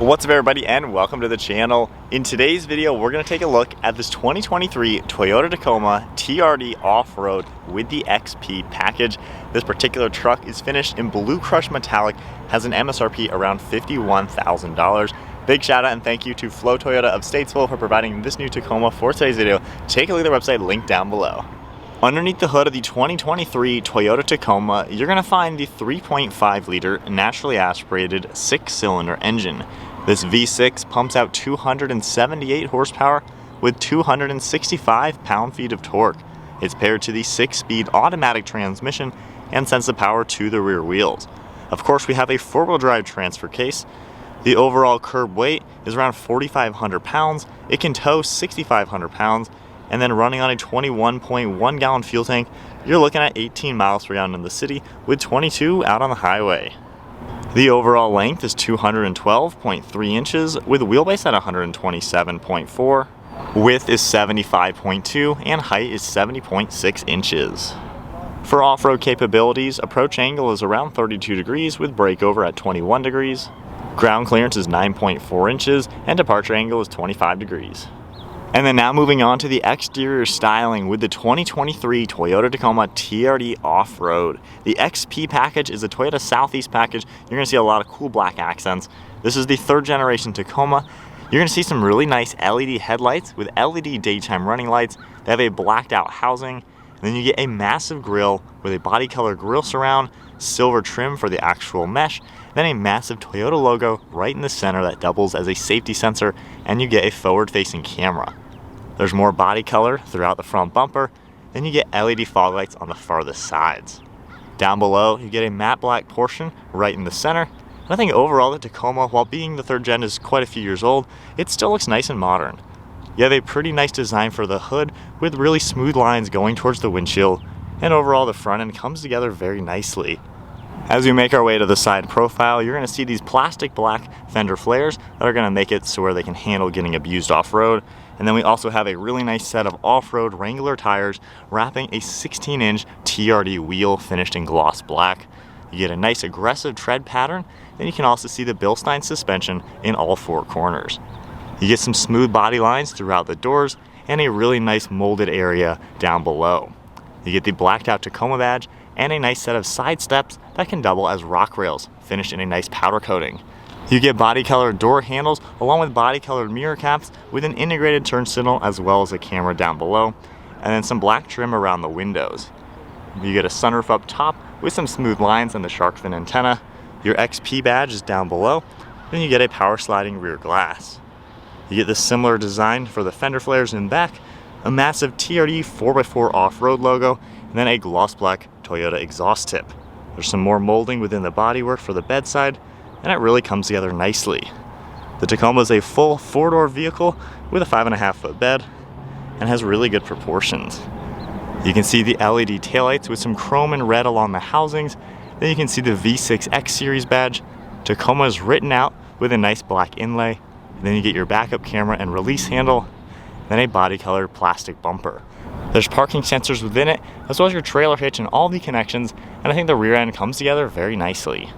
What's up everybody, and welcome to the channel. In today's video we're going to take a look at this 2023 Toyota Tacoma TRD off-road with the XP package. This particular truck is finished in blue crushed metallic, has an MSRP around $51,000. Big shout out and thank you to Flo Toyota of Statesville for providing this new Tacoma for today's video. Take a look at their website, link down below. Underneath the hood of the 2023 Toyota Tacoma, you're going to find the 3.5 liter naturally aspirated 6-cylinder engine. This V6 pumps out 278 horsepower with 265 pound-feet of torque. It's paired to the 6-speed automatic transmission and sends the power to the rear wheels. Of course, we have a 4-wheel drive transfer case. The overall curb weight is around 4,500 pounds. It can tow 6,500 pounds. And then running on a 21.1 gallon fuel tank, you're looking at 18 miles per gallon in the city with 22 out on the highway. The overall length is 212.3 inches with wheelbase at 127.4. Width is 75.2 and height is 70.6 inches. For off-road capabilities, approach angle is around 32 degrees with breakover at 21 degrees. Ground clearance is 9.4 inches and departure angle is 25 degrees. And then now moving on to the exterior styling with the 2023 Toyota Tacoma TRD Off-Road. The XP package is a Toyota Southeast package. You're going to see a lot of cool black accents. This is the 3rd generation Tacoma. You're going to see some really nice LED headlights with LED daytime running lights. They have a blacked out housing. And then you get a massive grille with a body color grille surround, silver trim for the actual mesh, then a massive Toyota logo right in the center that doubles as a safety sensor, and you get a forward-facing camera. There's more body color throughout the front bumper, then you get LED fog lights on the farthest sides. Down below, you get a matte black portion right in the center. And I think overall the Tacoma, while being the 3rd gen is quite a few years old, it still looks nice and modern. You have a pretty nice design for the hood with really smooth lines going towards the windshield, and overall the front end comes together very nicely. As we make our way to the side profile, you're going to see these plastic black fender flares that are going to make it so where they can handle getting abused off-road. And then we also have a really nice set of off-road Wrangler tires wrapping a 16-inch TRD wheel finished in gloss black. You get a nice aggressive tread pattern, and you can also see the Bilstein suspension in all 4 corners. You get some smooth body lines throughout the doors and a really nice molded area down below. You get the blacked out Tacoma badge and a nice set of side steps that can double as rock rails, finished in a nice powder coating. You get body colored door handles along with body colored mirror caps with an integrated turn signal as well as a camera down below, and then some black trim around the windows. You get a sunroof up top with some smooth lines and the shark fin antenna. Your XP badge is down below, then you get a power sliding rear glass. You get this similar design for the fender flares in back, a massive TRD 4x4 off-road logo, and then a gloss black Toyota exhaust tip. There's some more molding within the bodywork for the bedside, and it really comes together nicely. The Tacoma is a full 4-door vehicle with a 5.5-foot bed and has really good proportions. You can see the LED taillights with some chrome and red along the housings. Then you can see the V6 X Series badge. Tacoma is written out with a nice black inlay. And then you get your backup camera and release handle, then a body colored plastic bumper. There's parking sensors within it, as well as your trailer hitch and all the connections, and I think the rear end comes together very nicely.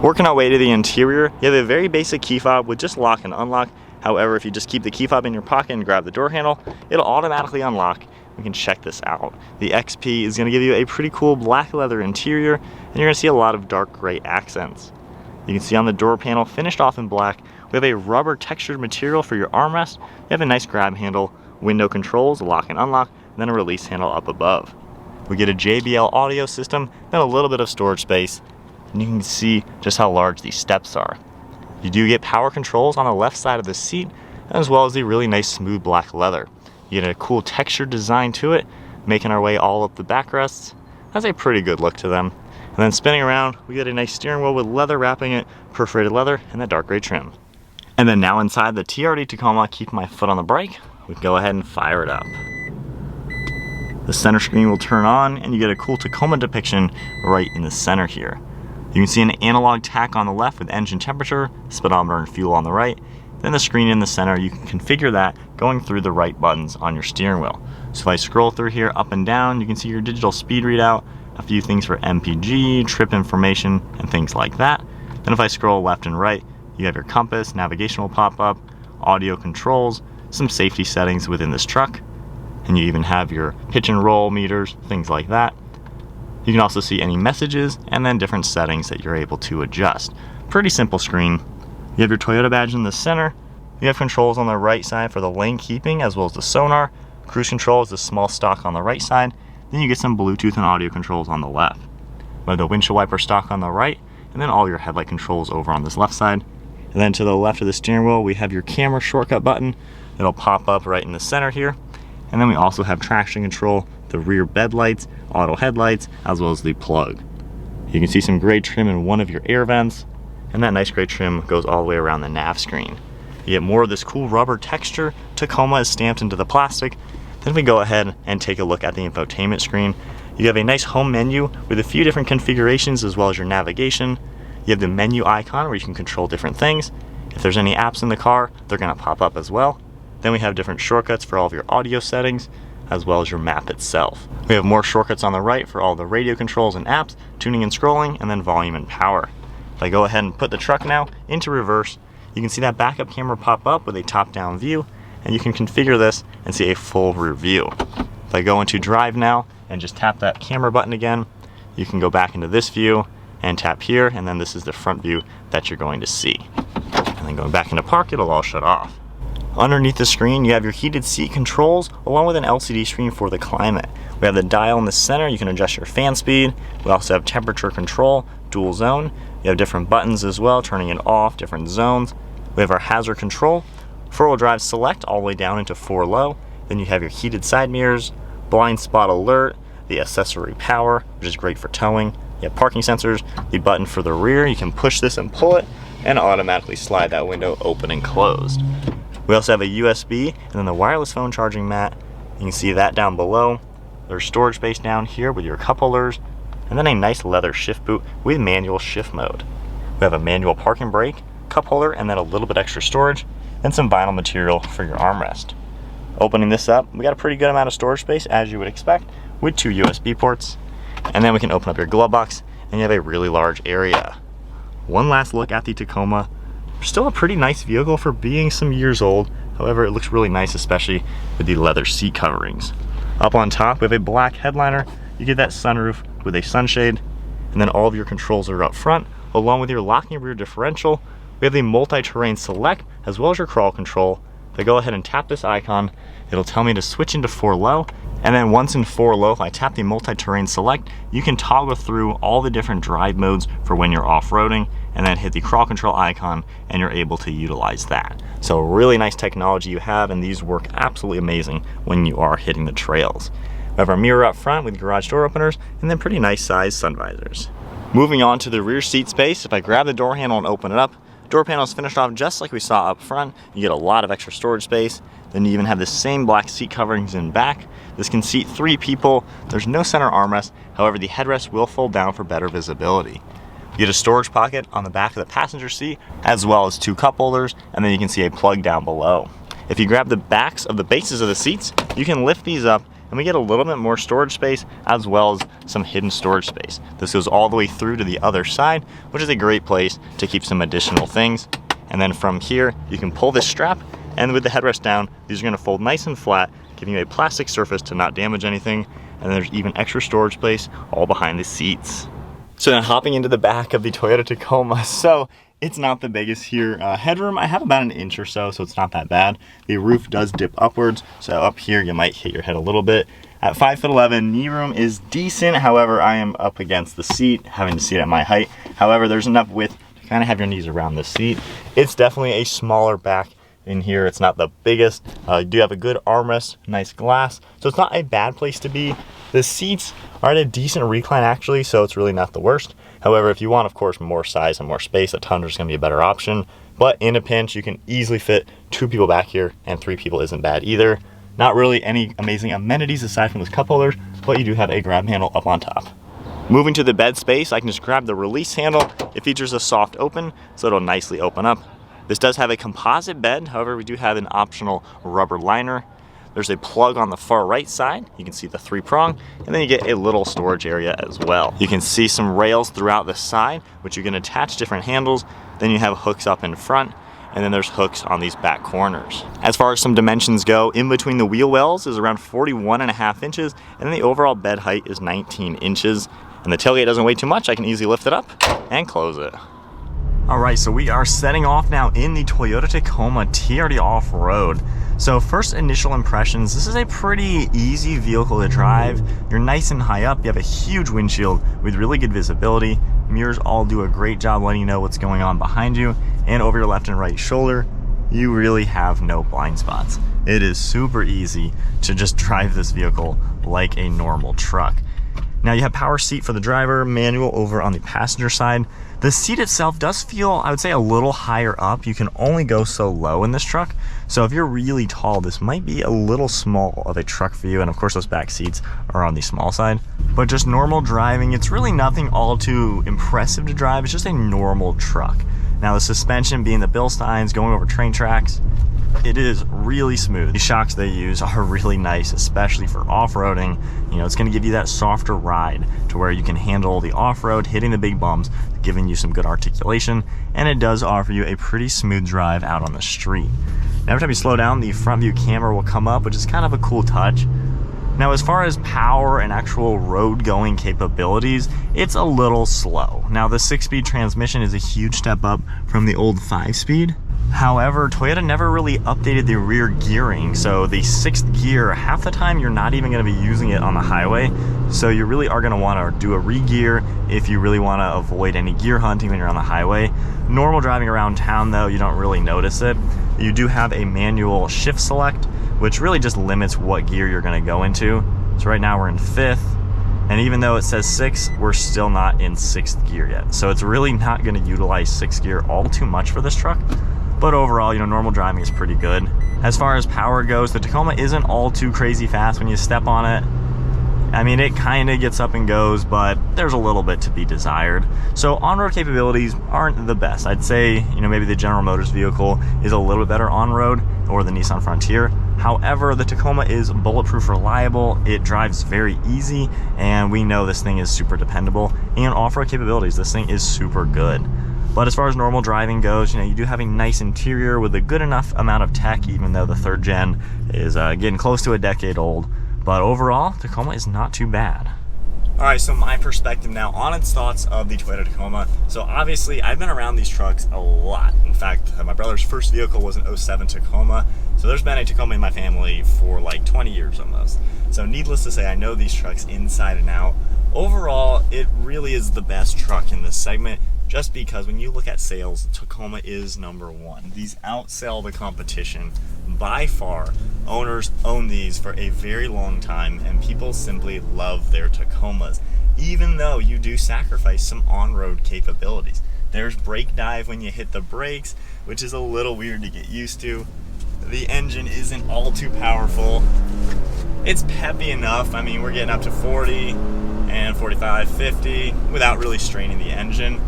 Working our way to the interior, you have a very basic key fob with just lock and unlock. However, if you just keep the key fob in your pocket and grab the door handle, it'll automatically unlock. We can check this out. The XP is going to give you a pretty cool black leather interior, and you're going to see a lot of dark gray accents. You can see on the door panel, finished off in black, we have a rubber textured material for your armrest. You have a nice grab handle, window controls, lock and unlock, and then a release handle up above. We get a JBL audio system, then a little bit of storage space, and you can see just how large these steps are. You do get power controls on the left side of the seat, as well as the really nice smooth black leather. You get a cool textured design to it, making our way all up the backrests. Has a pretty good look to them. And then spinning around, we get a nice steering wheel with leather wrapping it, perforated leather, and that dark gray trim. And then now inside the TRD Tacoma, keep my foot on the brake, we can go ahead and fire it up. The center screen will turn on, and you get a cool Tacoma depiction right in the center here. You can see an analog tach on the left with engine temperature, speedometer, and fuel on the right. Then the screen in the center, you can configure that going through the right buttons on your steering wheel. So if I scroll through here up and down, you can see your digital speed readout, a few things for MPG, trip information, and things like that. Then if I scroll left and right, You have your compass, navigation will pop up, audio controls, some safety settings within this truck, and you even have your pitch and roll meters, things like that. You can also see any messages and then different settings that you're able to adjust. Pretty simple screen. You have your Toyota badge in the center. You have controls on the right side for the lane keeping as well as the sonar. Cruise control is the small stock on the right side. Then you get some Bluetooth and audio controls on the left. We have the windshield wiper stock on the right, and then all your headlight controls over on this left side. And then to the left of the steering wheel, we have your camera shortcut button. It'll pop up right in the center here. And then we also have traction control, the rear bed lights, auto headlights, as well as the plug. You can see some gray trim in one of your air vents, and that nice gray trim goes all the way around the nav screen. You get more of this cool rubber texture. Tacoma is stamped into the plastic. Then we go ahead and take a look at the infotainment screen. You have a nice home menu with a few different configurations as well as your navigation. You have the menu icon where you can control different things. If there's any apps in the car, they're gonna pop up as well. Then we have different shortcuts for all of your audio settings, as well as your map itself. We have more shortcuts on the right for all the radio controls and apps, tuning and scrolling, and then volume and power. If I go ahead and put the truck now into reverse, you can see that backup camera pop up with a top-down view, and you can configure this and see a full rear view. If I go into drive now and just tap that camera button again, you can go back into this view and tap here, and then this is the front view that you're going to see. And then going back into park, it'll all shut off. Underneath the screen, you have your heated seat controls along with an LCD screen for the climate. We have the dial in the center. You can adjust your fan speed. We also have temperature control, dual zone. You have different buttons as well, turning it off, different zones. We have our hazard control, four-wheel drive select all the way down into 4 low. Then you have your heated side mirrors, blind spot alert, the accessory power, which is great for towing. You have parking sensors, the button for the rear. You can push this and pull it and automatically slide that window open and closed. We also have a USB and then the wireless phone charging mat. You can see that down below. There's storage space down here with your cup holders, and then a nice leather shift boot with manual shift mode. We have a manual parking brake, cup holder, and then a little bit extra storage, and some vinyl material for your armrest. Opening this up, we got a pretty good amount of storage space as you would expect with 2 USB ports. And then we can open up your glove box and you have a really large area. One last look at the Tacoma. Still a pretty nice vehicle for being some years old. However, it looks really nice, especially with the leather seat coverings. Up on top, we have a black headliner. You get that sunroof with a sunshade, and then all of your controls are up front, along with your locking rear differential. We have the multi-terrain select, as well as your crawl control. If I go ahead and tap this icon, it'll tell me to switch into 4 low. And then once in 4 low, if I tap the multi-terrain select, you can toggle through all the different drive modes for when you're off-roading, and then hit the crawl control icon, and you're able to utilize that. So really nice technology you have, and these work absolutely amazing when you are hitting the trails. We have our mirror up front with garage door openers, and then pretty nice sized sun visors. Moving on to the rear seat space, if I grab the door handle and open it up, door panel is finished off just like we saw up front. You get a lot of extra storage space. Then you even have the same black seat coverings in back. This can seat 3 people. There's no center armrest. However, the headrest will fold down for better visibility. You get a storage pocket on the back of the passenger seat, as well as 2 cup holders, and then you can see a plug down below. If you grab the backs of the bases of the seats, you can lift these up, and we get a little bit more storage space, as well as some hidden storage space. This goes all the way through to the other side, which is a great place to keep some additional things. And then from here, you can pull this strap, and with the headrest down, these are gonna fold nice and flat, giving you a plastic surface to not damage anything. And there's even extra storage space all behind the seats. So now hopping into the back of the Toyota Tacoma. So it's not the biggest here. Headroom, I have about 1 inch or so it's not that bad. The roof does dip upwards, so up here you might hit your head a little bit. At 5'11", knee room is decent. However, I am up against the seat, having to seat at my height. However, there's enough width to kind of have your knees around the seat. It's definitely a smaller back in here. It's not the biggest. You do have a good armrest, nice glass, so it's not a bad place to be. The seats are at a decent recline actually, so it's really not the worst. However, if you want, of course, more size and more space, a Tundra is going to be a better option. But in a pinch, you can easily fit 2 people back here, and 3 people isn't bad either. Not really any amazing amenities aside from those cup holders, but you do have a grab handle up on top. Moving to the bed space, I can just grab the release handle. It features a soft open, so it'll nicely open up. This does have a composite bed, however, we do have an optional rubber liner. There's a plug on the far right side. You can see the 3-prong, and then you get a little storage area as well. You can see some rails throughout the side, which you can attach different handles. Then you have hooks up in front, and then there's hooks on these back corners. As far as some dimensions go, in between the wheel wells is around 41.5 inches, and then the overall bed height is 19 inches. And the tailgate doesn't weigh too much. I can easily lift it up and close it. All right, so we are setting off now in the Toyota Tacoma TRD off-road. So first initial impressions, this is a pretty easy vehicle to drive. You're nice and high up. You have a huge windshield with really good visibility. Mirrors all do a great job letting you know what's going on behind you. And over your left and right shoulder, you really have no blind spots. It is super easy to just drive this vehicle like a normal truck. Now you have power seat for the driver, manual over on the passenger side. The seat itself does feel, I would say, a little higher up. You can only go so low in this truck. So if you're really tall, this might be a little small of a truck for you. And of course, those back seats are on the small side. But just normal driving, it's really nothing all too impressive to drive. It's just a normal truck. Now the suspension being the Bilsteins going over train tracks, it is really smooth. The shocks they use are really nice, especially for off-roading. You know, it's gonna give you that softer ride to where you can handle the off-road, hitting the big bumps, giving you some good articulation, and it does offer you a pretty smooth drive out on the street. Now, every time you slow down, the front view camera will come up, which is kind of a cool touch. Now, as far as power and actual road-going capabilities, it's a little slow. Now, the 6-speed transmission is a huge step up from the old 5-speed. However, Toyota never really updated the rear gearing, so the 6th gear, half the time you're not even going to be using it on the highway, so you really are going to want to do a re-gear if you really want to avoid any gear hunting when you're on the highway. Normal driving around town, though, you don't really notice it. You do have a manual shift select, which really just limits what gear you're going to go into. So right now we're in 5th, and even though it says 6, we're still not in 6th gear yet. So it's really not going to utilize 6th gear all too much for this truck. But overall, you know, normal driving is pretty good. As far as power goes, the Tacoma isn't all too crazy fast when you step on it. I mean, it kind of gets up and goes, but there's a little bit to be desired. So on-road capabilities aren't the best. I'd say, you know, maybe the General Motors vehicle is a little bit better on-road, or the Nissan Frontier. However, the Tacoma is bulletproof reliable, it drives very easy, and we know this thing is super dependable. And off-road capabilities, this thing is super good. But as far as normal driving goes, you know, you do have a nice interior with a good enough amount of tech, even though the 3rd gen is getting close to a decade old. But overall, Tacoma is not too bad. All right, so my perspective now on its thoughts of the Toyota Tacoma. So obviously, I've been around these trucks a lot. In fact, my brother's first vehicle was an 07 Tacoma. So there's been a Tacoma in my family for like 20 years almost. So needless to say, I know these trucks inside and out. Overall, it really is the best truck in this segment. Just because when you look at sales, Tacoma is #1. These outsell the competition by far. Owners own these for a very long time, and people simply love their Tacomas, even though you do sacrifice some on-road capabilities. There's brake dive when you hit the brakes, which is a little weird to get used to. The engine isn't all too powerful. It's peppy enough. I mean, we're getting up to 40 and 45, 50 without really straining the engine.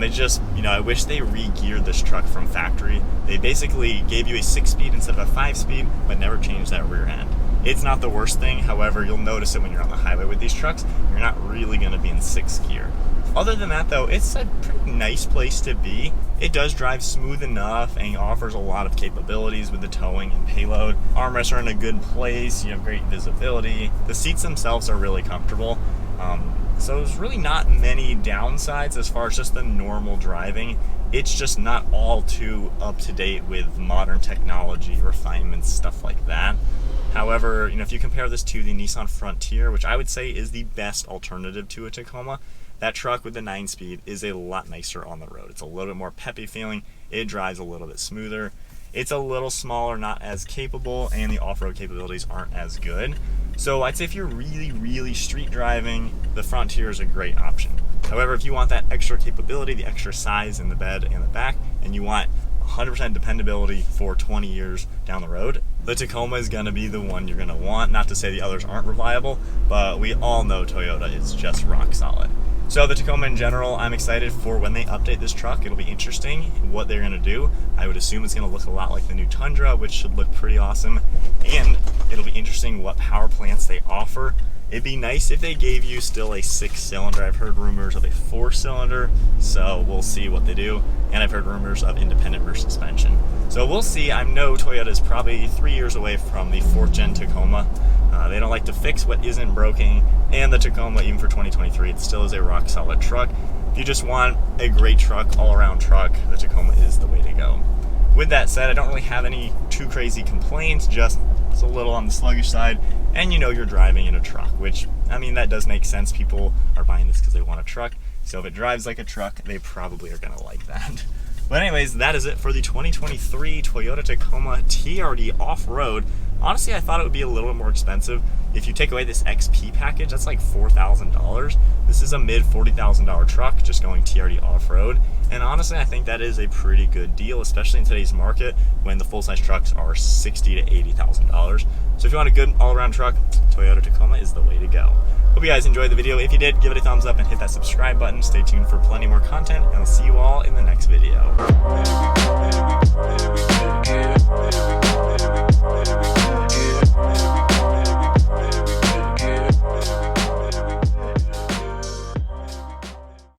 It just, you know, I wish they re-geared this truck from factory. They basically gave you a 6-speed instead of a 5-speed, but never changed that rear end. It's not the worst thing, however, you'll notice it when you're on the highway with these trucks. You're not really going to be in 6th gear. Other than that, though, it's a pretty nice place to be. It does drive smooth enough and offers a lot of capabilities with the towing and payload. Armrests are in a good place, you have great visibility. The seats themselves are really comfortable. So there's really not many downsides as far as just the normal driving. It's just not all too up to date with modern technology, refinements, stuff like that. However, you know, if you compare this to the Nissan Frontier, which I would say is the best alternative to a Tacoma, that truck with the 9-speed is a lot nicer on the road. It's a little bit more peppy feeling. It drives a little bit smoother. It's a little smaller, not as capable, and the off-road capabilities aren't as good. So I'd say if you're really street driving, the Frontier is a great option. However, if you want that extra capability, the extra size in the bed and the back, and you want 100% dependability for 20 years down the road, the Tacoma is going to be the one you're going to want. Not to say the others aren't reliable, but we all know Toyota is just rock solid. So the Tacoma in general, I'm excited for when they update this truck. It'll be interesting what they're going to do. I would assume it's going to look a lot like the new Tundra, which should look pretty awesome. And It'll be interesting what power plants they offer. It'd be nice if they gave you still a 6-cylinder. I've heard rumors of a 4-cylinder, so we'll see what they do. And I've heard rumors of independent rear suspension. So we'll see. I know Toyota is probably 3 years away from the 4th gen Tacoma. They don't like to fix what isn't broken, and the Tacoma, even for 2023, it still is a rock solid truck. If you just want a great truck, all around truck, the Tacoma is the way to go. With that said, I don't really have any too crazy complaints, just it's a little on the sluggish side, and you know you're driving in a truck, which, I mean, that does make sense. People are buying this because they want a truck, so if it drives like a truck, they probably are going to like that. But anyways, that is it for the 2023 Toyota Tacoma TRD off-road. Honestly, I thought it would be a little bit more expensive. If you take away this XP package, that's like $4,000. This is a mid $40,000 truck just going TRD off-road. And honestly, I think that is a pretty good deal, especially in today's market when the full-size trucks are $60,000 to $80,000. So if you want a good all-around truck, Toyota Tacoma is the way to go. Hope you guys enjoyed the video. If you did, give it a thumbs up and hit that subscribe button. Stay tuned for plenty more content, and I'll see you all in the next video.